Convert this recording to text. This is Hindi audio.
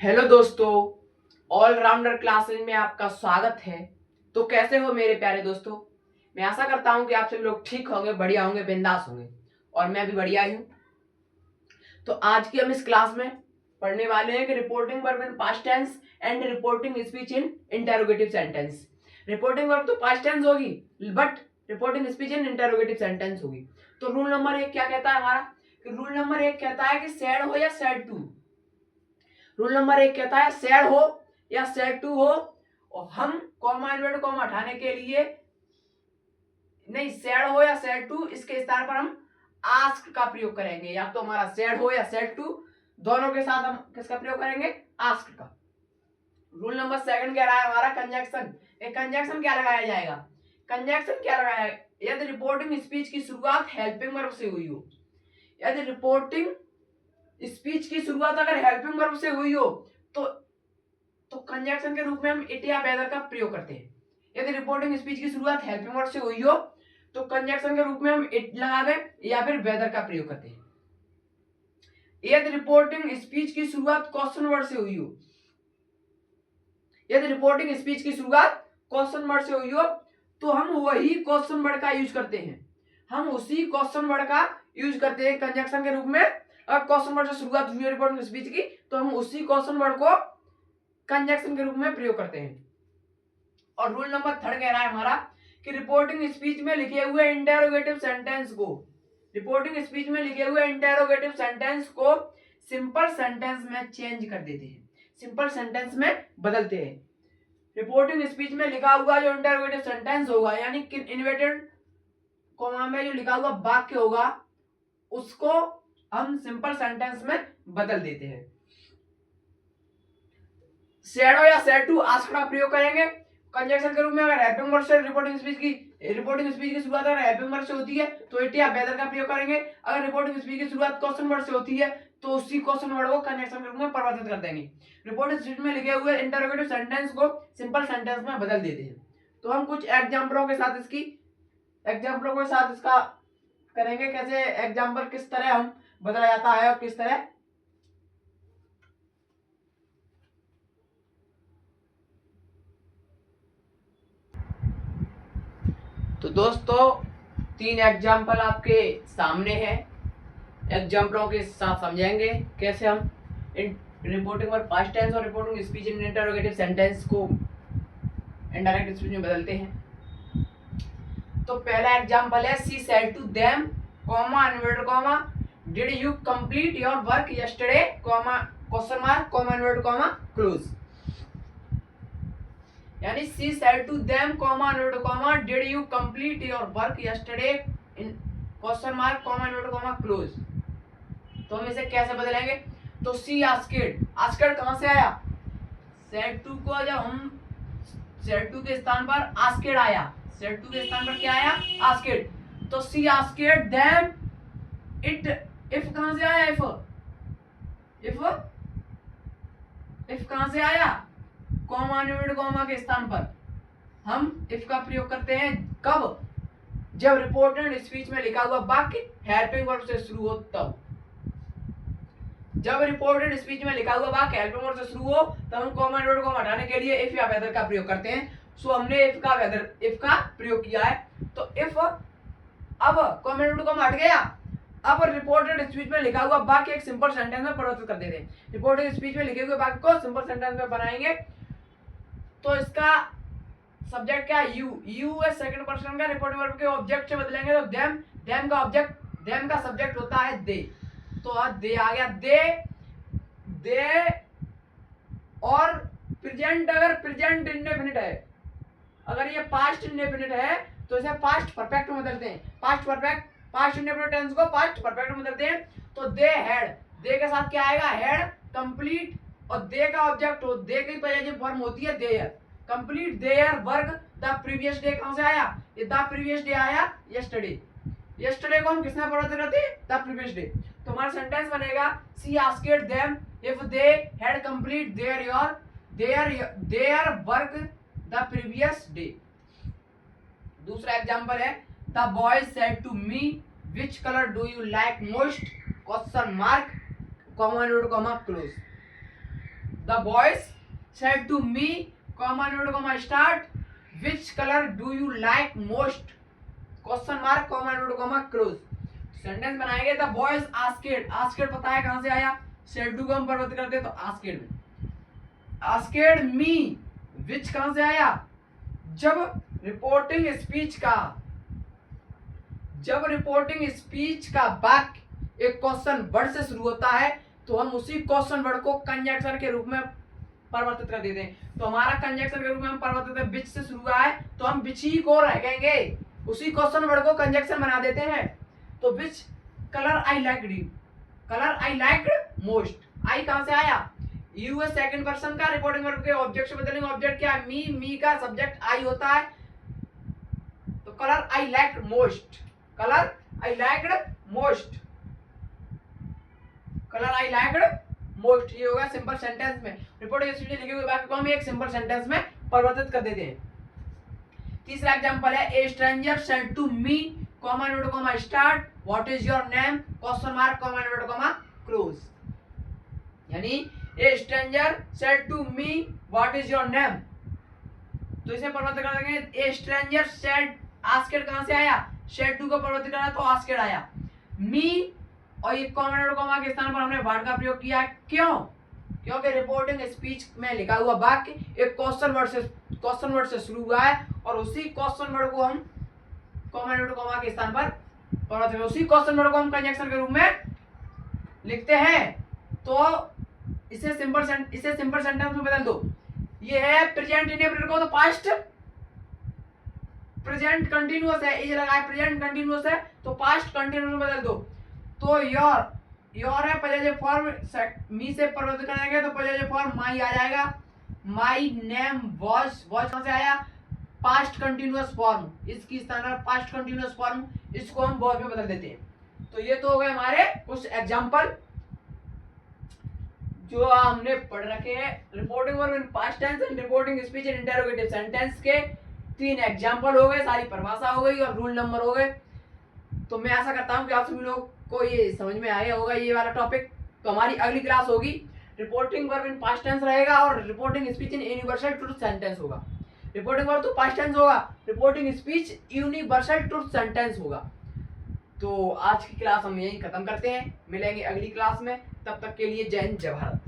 हेलो दोस्तों, ऑलराउंडर क्लासेज में आपका स्वागत है। तो कैसे हो मेरे प्यारे दोस्तों। मैं आशा करता हूं कि आप सभी लोग ठीक होंगे, बढ़िया होंगे, बिंदास होंगे और मैं भी बढ़िया ही हूं। तो आज की हम इस क्लास में पढ़ने वाले हैं कि reporting verb in past tense and reporting speech in interrogative sentence. Reporting verb तो पास्ट टेंस होगी but reporting speech in interrogative sentence होगी। तो रूल नंबर 1 क्या कहता है हमारा कि रूल नंबर 1 कहता है कि सैड हो या सैड टू। रूल नंबर 1 कहता है सैड हो या सैड टू हो और हम कॉमा इन्वर्ट कॉमा हटाने के लिए नहीं, सैड हो या सैड टू इसके स्थान पर हम आस्क का प्रयोग करेंगे। या तो हमारा सैड हो या सैड टू दोनों के साथ हम किसका प्रयोग करेंगे, आस्क का। रूल नंबर 2 कह रहा है हमारा कंजक्शन। एक कंजक्शन क्या लगाया जाएगा, कंजक्शन क्या लगाया, यदि रिपोर्टिंग स्पीच की शुरुआत हेल्पिंग वर्ब से हुई हो, यदि रिपोर्टिंग स्पीच की शुरुआत अगर हेल्पिंग वर्ब से हुई हो तो कंजक्शन के रूप में हम इट या वेदर का प्रयोग करते हैं। यदि रिपोर्टिंग स्पीच की शुरुआत हेल्पिंग वर्ब से हुई हो तो कंजक्शन के रूप में हम इट लगा दें या फिर वेदर का प्रयोग करते हैं। यदि रिपोर्टिंग स्पीच की शुरुआत क्वेश्चन वर्ड से हुई हो, यदि रिपोर्टिंग स्पीच की शुरुआत क्वेश्चन वर्ड से हुई हो तो हम वही क्वेश्चन वर्ड का यूज करते हैं, हम उसी क्वेश्चन वर्ड का यूज करते हैं कंजक्शन के रूप में। अगर क्वेश्चन वर्ड से शुरुआत हुई है रिपोर्टिंग स्पीच की तो हम उसी क्वेश्चन वर्ड को कंजक्शन के रूप में प्रयोग करते हैं। और रूल नंबर 3 कह रहा है हमारा कि रिपोर्टिंग स्पीच में लिखे हुए इंटरोगेटिव सेंटेंस को, रिपोर्टिंग स्पीच में लिखे हुए इंटरोगेटिव सेंटेंस को सिंपल सेंटेंस में चेंज कर देते हैं, सिंपल सेंटेंस में बदलते हैं। रिपोर्टिंग स्पीच में लिखा हुआ जो इंटरोगेटिव सेंटेंस होगा यानी कि इन्वर्टेड कॉमा में जो लिखा हुआ वाक्य होगा उसको हम सिंपल सेंटेंस में बदल देते हैं। सैड हो या सैड टू आस्क का प्रयोग करेंगे कंजक्शन के रूप में। अगर हेल्पिंग वर्ब से रिपोर्टिंग स्पीच की शुरुआत अगर हेल्पिंग वर्ब से होती है तो इट या वेदर का प्रयोग करेंगे। अगर रिपोर्टिंग स्पीच की शुरुआत क्वेश्चन वर्ड से होती है तो उसी क्वेश्चन वर्ड को कंजक्शन के रूप में परिवर्तित कर देंगे। रिपोर्टिंग स्पीच में लिखे हुए इंटरोगेटिव सेंटेंस को सिंपल सेंटेंस में बदल देते हैं। तो हम कुछ एग्जांपलों के साथ इसका करेंगे, कैसे एग्जांपल किस तरह हम बदला जाता है और किस तरह। तो दोस्तों 3 एग्जाम्पल आपके सामने है, एग्जाम्पलों के साथ समझेंगे कैसे हम रिपोर्टिंग वर्ब पास्ट टेंस और reporting speech in interrogative sentence को इनडायरेक्ट स्पीच में बदलते हैं। तो पहला एग्जाम्पल है she said to them comma inverted comma did you complete your work yesterday comma question mark comma inverted comma close. यानी she said to them comma inverted comma did you complete your work yesterday in question mark comma inverted comma close. तो हम इसे कैसे बदलेंगे, तो सी आस्केड, आस्केड कहां से आया, सेड टू को जब हम सेड टू के स्थान पर आस्केड आया, सेड टू के स्थान पर क्या आया, आस्केड। तो सी आस्केड देम इट, इफ कहां से आया, इफ कहां से आया, कॉमा इन्वर्टेड कॉमा के स्थान पर हम इफ का प्रयोग करते हैं कब, जब रिपोर्टेड स्पीच में लिखा हुआ वाक्य हेल्पिंग वर्ब से शुरू हो तब। जब रिपोर्टेड स्पीच में लिखा हुआ वाक्य हेल्पिंग वर्ब से शुरू हो तब हम कॉमा इन्वर्टेड कॉमा हटाने के लिए इफ या वेदर का प्रयोग करते हैं। सो हमने इफ का प्रयोग किया है। तो इफ अब कॉमा इन्वर्टेड कॉमा हट गया, अब रिपोर्टेड स्पीच में लिखा हुआ वाक्य एक सिंपल सेंटेंस में परिवर्तित कर देते हैं। रिपोर्टेड स्पीच में लिखे हुए वाक्य को सिंपल सेंटेंस में बनाएंगे तो इसका सब्जेक्ट क्या है, यू है सेकंड पर्सन का, रिपोर्टिंग वर्ब के ऑब्जेक्ट से बदलेंगे तो देम का ऑब्जेक्ट, देम का सब्जेक्ट होता है दे। तो दे आ गया, दे और प्रेजेंट, अगर प्रेजेंट इंडेफिनिट है, अगर ये पास्ट इंडेफिनिट है तो इसे पास्ट परफेक्ट में बदलते हैं। पास्ट इंडेफिनिट टेंस को पास्ट परफेक्ट में बदलते हैं। तो दे हैड, दे के साथ क्या आएगा, हैड कंप्लीट, और दे का ऑब्जेक्ट हो, दे की पॉजिटिव फॉर्म होती है there, complete their work the previous day. कहां से आया, ये द प्रीवियस डे आया यस्टरडे, यस्टरडे को हम किसमें परिवर्तित करते हैं, द प्रीवियस डे। तो हमारा सेंटेंस बनेगा she asked them if they had complete their work the previous day. दूसरा एग्जांपल है the boy said to me which colour do you like most question mark comma inverted comma close. The boys said to me comma note comma start which colour do you like most question mark comma note comma close. Sentence बनाएंगे द बॉयज आस्केड, आस्केड पता है कहां से आया, सेड टू को हम परिवर्तित करते हैं तो आस्केड में, आस्केड मी विच कहां से आया, जब रिपोर्टिंग स्पीच का वाक्य एक क्वेश्चन वर्ड से शुरू होता है तो हम उसी क्वेश्चन वर्ड को कंजक्शन के रूप में परिवर्तित कर देते हैं। तो हमारा कंजक्शन के रूप में हम परिवर्तित है विच से शुरू हुआ है तो हम विच ही को रहेंगे, उसी क्वेश्चन वर्ड को कंजक्शन बना देते हैं। तो which colour I liked you, colour I liked most, I कहां से आया, यू है सेकंड पर्सन का रिपोर्टिंग वर्ब के ऑब्जेक्ट से बदलेंगे, ऑब्जेक्ट क्या है मी का सब्जेक्ट आई होता है, तो colour I liked most, colour I liked most, colour I liked most, ये होगा सिंपल सेंटेंस में। रिपोर्टिंग स्पीच लिखे हुए वाक्य को हम एक सिंपल सेंटेंस में परिवर्तित कर देते हैं। तीसरा एग्जांपल है a stranger said to me comma note comma start what is your name question mark comma note comma close, यानी a stranger said to me what is your name, तो इसे परिवर्तित कर देंगे ए स्ट्रेंजर सेड, आस्केड कहां से आया, सेड टू को परिवर्तित करना तो आस्केड आया, मी और ये कॉमा नोट कॉमा के स्थान पर हमने वर्ड का प्रयोग किया, क्यों, क्योंकि रिपोर्टिंग स्पीच में लिखा हुआ वाक्य एक क्वेश्चन वर्ड से शुरू हुआ है और उसी क्वेश्चन वर्ड को हम कॉमा नोट कॉमा के स्थान पर परिवर्तित, उसी क्वेश्चन वर्ड को हम कंजक्शन के रूप में लिखते हैं। तो इसे सिंपल सेंटेंस में बदल दो, ये है प्रेजेंट इंडेफिनिट को तो पास्ट प्रेजेंट कंटीन्यूअस है, इज लगा है प्रेजेंट कंटीन्यूअस है तो पास्ट कंटीन्यूअस में बदल दो, तो योर है पजेसिव फॉर्म, मी से परिवर्तित करेंगे तो पजेसिव फॉर्म माई आ जाएगा, माई नेम वाज कहां से आया, पास्ट कंटीन्यूअस फॉर्म, इसकी स्थान पर पास्ट कंटीन्यूअस फॉर्म, इसको हम वर्ब में बदल देते हैं। तो ये तो हो गए हमारे कुछ एग्जांपल जो हमने पढ़ रखे हैं, reporting verb in past tense and reporting speech in interrogative sentence के 3 एग्जांपल हो गए, सारी परिभाषा हो गई और रूल नंबर हो गए। तो मैं आशा करता हूं कि आप सभी लोग को ये समझ में आया होगा ये वाला टॉपिक। तो हमारी अगली क्लास होगी reporting verb in past tense रहेगा और reporting speech in universal truth sentence होगा। रिपोर्टिंग वर्ब तो पास्ट टेंस होगा, reporting speech universal truth sentence होगा। तो आज की क्लास हम यहीं खत्म करते हैं, मिलेंगे अगली क्लास में, तब तक के लिए जय हिंद जय भारत।